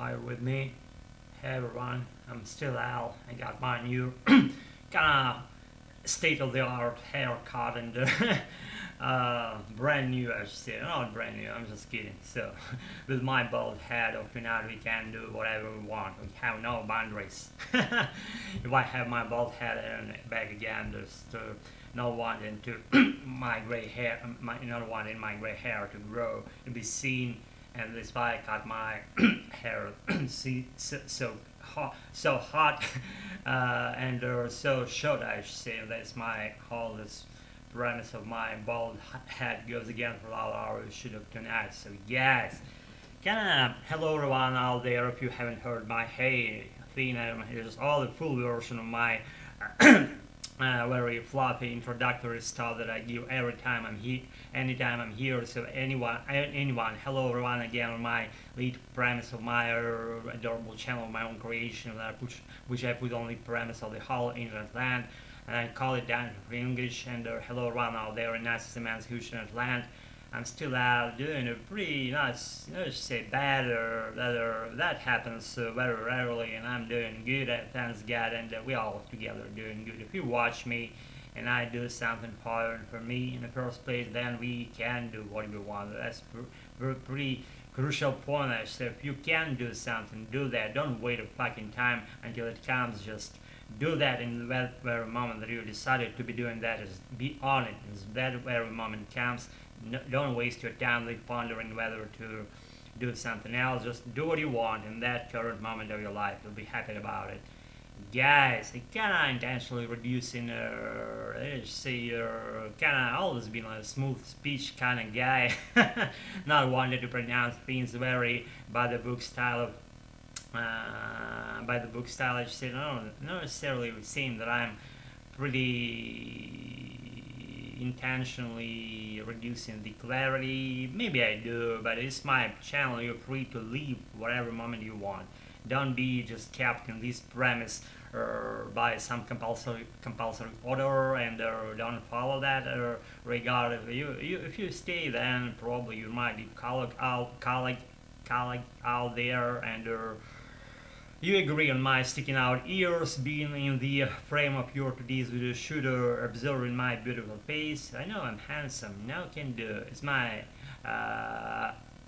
Are you with me? Hey everyone, I'm still Al. I got my new kinda state of the art haircut and brand new, I should say. Not brand new, I'm just kidding. So, with my bald head of tonight, we can do whatever we want. We have no boundaries. If I have my bald head and back again, there's no wanting to my gray hair, not wanting my gray hair to grow, to be seen. And this why I cut my hair so hot and so short, I should say. That's my whole this premise of my bald head goes again for all our shoot of tonight. So yes, kinda hello everyone out there. If you haven't heard my hey theme, here's all the full version of my very floppy introductory stuff that I give every time I'm here, anytime I'm here. So anyone, hello everyone again on my lead premise of my adorable channel of my own creation that which I put on the premise of the whole internet land, and I call it down to English. And hello everyone out there in nice man's huge internet land. I'm still out doing a pretty nice, let's say bad or that happens very rarely, and I'm doing good, thanks God, and we all together doing good. If you watch me and I do something important for me in the first place, then we can do what we want. That's pretty crucial point. So if you can do something, do that. Don't wait a fucking time until it comes. Just do that in the very moment that you decided to be doing that. Is be on it. As that very moment comes, no, don't waste your time like pondering whether to do something else. Just do what you want in that current moment of your life. You'll be happy about it. Guys, I kinda intentionally reducing, let's say, kinda always been a smooth speech kind of guy, not wanted to pronounce things very by the book style of, I should say, not necessarily saying that I'm pretty intentionally reducing the clarity. Maybe I do, but it's my channel. You're free to leave whatever moment you want. Don't be just kept in this premise by some compulsory order, and don't follow that. Regardless, if you stay, then probably you might be colleague out there, and you agree on my sticking out ears being in the frame of your today's video shooter, observing my beautiful face. I know I'm handsome, now can do. It's my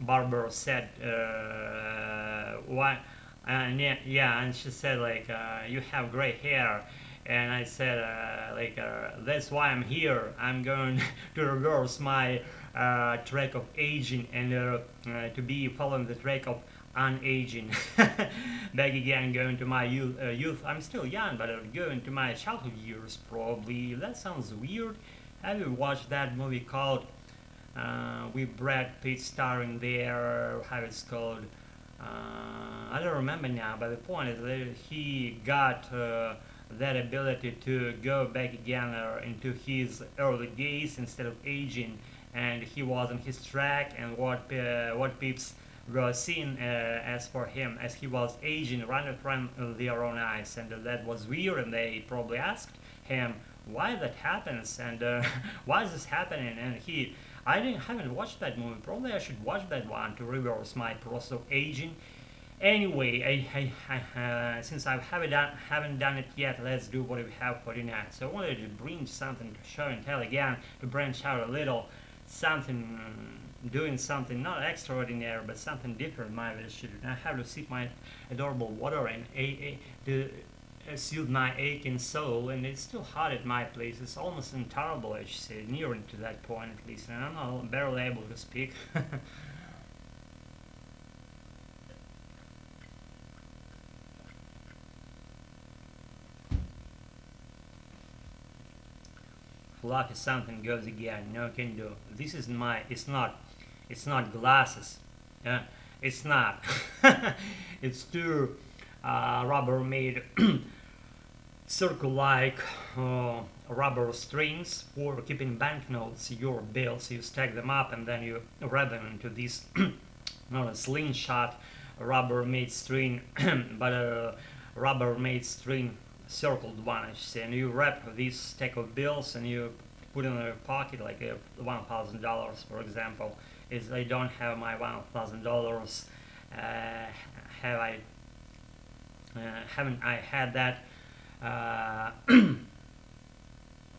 barber said, why? And yeah, and she said like, you have gray hair. And I said, that's why I'm here. I'm going to reverse my track of aging and to be following the track of unaging. Back again, going to my youth. I'm still young, but going to my childhood years probably. That sounds weird. Have you watched that movie called with Brad Pitt starring there? How it's called? I don't remember now. But the point is that he got that ability to go back again into his early days instead of aging, and he was on his track. And what peeps were seen as for him as he was aging right in front of their own eyes, and that was weird. And they probably asked him why that happens and why is this happening. And haven't watched that movie. Probably I should watch that one to reverse my process of aging. Anyway, since I haven't done it yet, let's do what we have for tonight. So I wanted to bring something to show and tell again, to branch out a little, something, doing something not extraordinary, but something different. My video shoot. I have to sip my adorable water and to soothe my aching soul, and it's still hot at my place. It's almost intolerable, I should say, nearing to that point at least, and I'm not barely able to speak. Lucky something goes again. No can do. This is my. It's not glasses. It's not. It's two rubber-made circle-like rubber strings for keeping banknotes, your bills. You stack them up and then you wrap them into this not a slingshot rubber-made string, but a rubber-made string circled one, I should say. And you wrap this stack of bills and you put in a pocket, like $1,000, for example. Is I don't have my $1,000 have I haven't I had that, uh,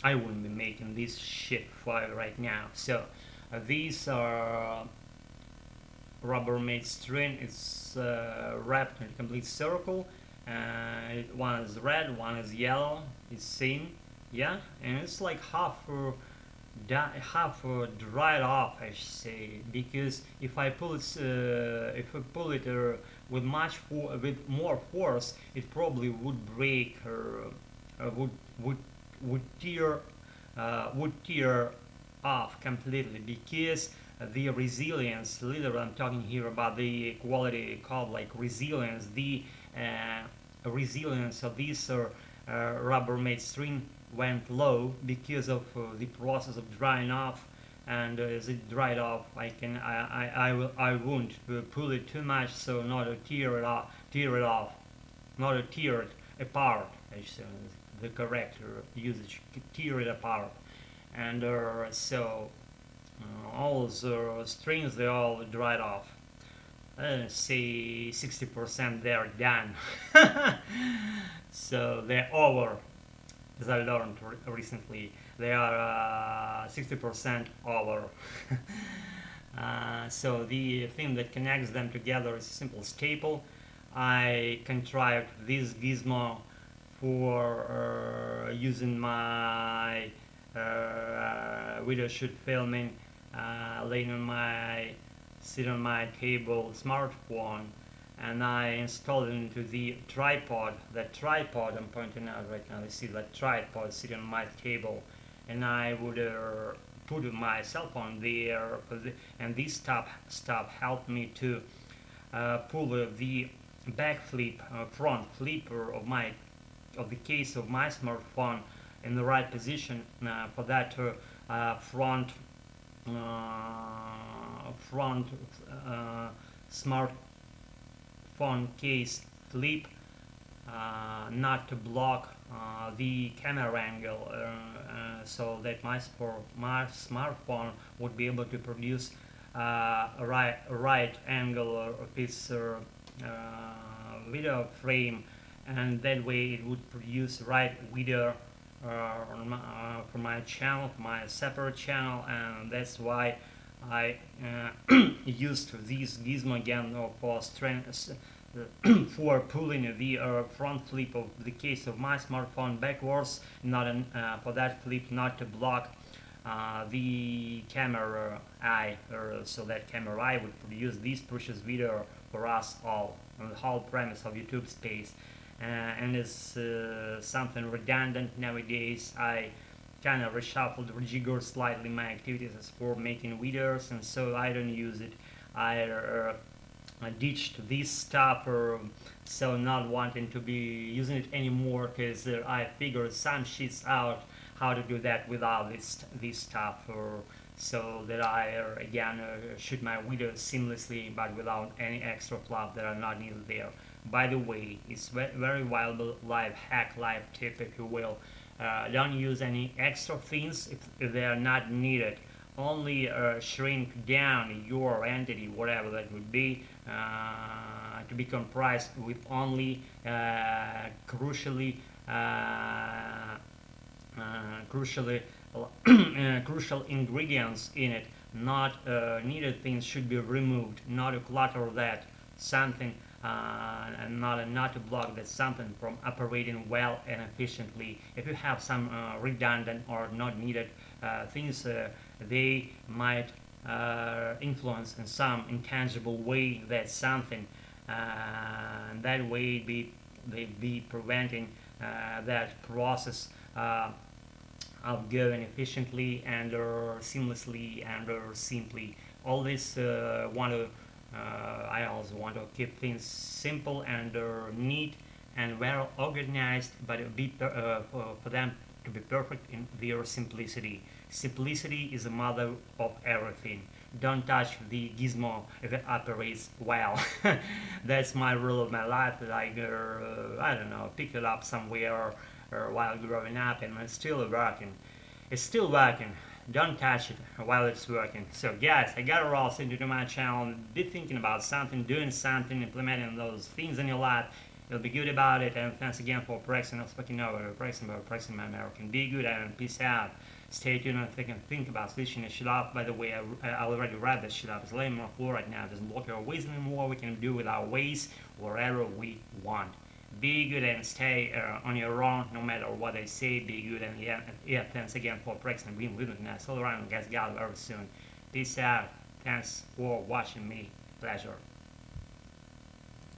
I wouldn't be making this shit for you right now. So these are Rubbermaid string. It's wrapped in a complete circle. One is red, one is yellow. It's same, yeah, and it's like half dried off, I should say, because if I pull it with more force, it probably would break or would would tear would tear off completely, because the resilience, literally I'm talking here about the quality called like resilience, the resilience of this Rubbermaid string went low because of the process of drying off. And as it dried off, I won't pull it too much, so not to tear it off, not to tear it apart. The correct usage, tear it apart. And all the strings, they all dried off. Say 60% they're done. So they're over, as I learned recently. They are 60% over. So the thing that connects them together is a simple staple. I contrived this gizmo for using my video shoot filming, laying on my sit on my table smartphone, and I installed it into the tripod. That tripod I'm pointing out right now, you see that tripod sitting on my table, and I would put my cell phone there, and this stuff helped me to pull the back flip, front flipper of the case of my smartphone in the right position for that front smartphone case flip, not to block the camera angle, so that my smartphone would be able to produce a right angle of its video frame, and that way it would produce right video for my channel, for my separate channel. And that's why I used this gizmo again for strength, for pulling the front flip of the case of my smartphone backwards, not for that flip not to block the camera eye, so that camera eye would produce this precious video for us all, on the whole premise of YouTube space. And it's something redundant nowadays. I kind of reshuffled, rejiggered slightly my activities as for making videos, and so I don't use it. I ditched this stuff, so not wanting to be using it anymore, because I figured some shits out how to do that without this stuff, so that I again shoot my videos seamlessly but without any extra fluff that are not needed there. By the way, it's very valuable life hack, life tip, if you will. Don't use any extra things if they are not needed. Only shrink down your entity, whatever that would be, to be comprised with only crucial ingredients in it. Not needed things should be removed, not to clutter that something, and not to block that something from operating well and efficiently. If you have some redundant or not needed things, they might influence in some intangible way that something, and that way they'd be preventing that process of going efficiently and seamlessly and simply. Always I also want to keep things simple and neat and well organized, but for them to be perfect in their simplicity. Simplicity is the mother of everything. Don't touch the gizmo if it operates well. That's my rule of my life. Like I don't know, picked it up somewhere while growing up, and it's still working. It's still working. Don't touch it while it's working. So guys, I got to roll into my channel. Be thinking about something, doing something, implementing those things in your life. You'll be good about it. And thanks again for practicing. I'll speaking over practicing my American. Be good and peace out. Stay tuned and think about switching the shit up. By the way, I already read this shit up. It's laying on the floor right now. It doesn't block our ways anymore. We can do with our ways wherever we want. Be good and stay on your own no matter what they say. Be good and yeah, thanks again for practicing being with me. Now, all around, guys, got very soon. Peace out. Thanks for watching me. Pleasure.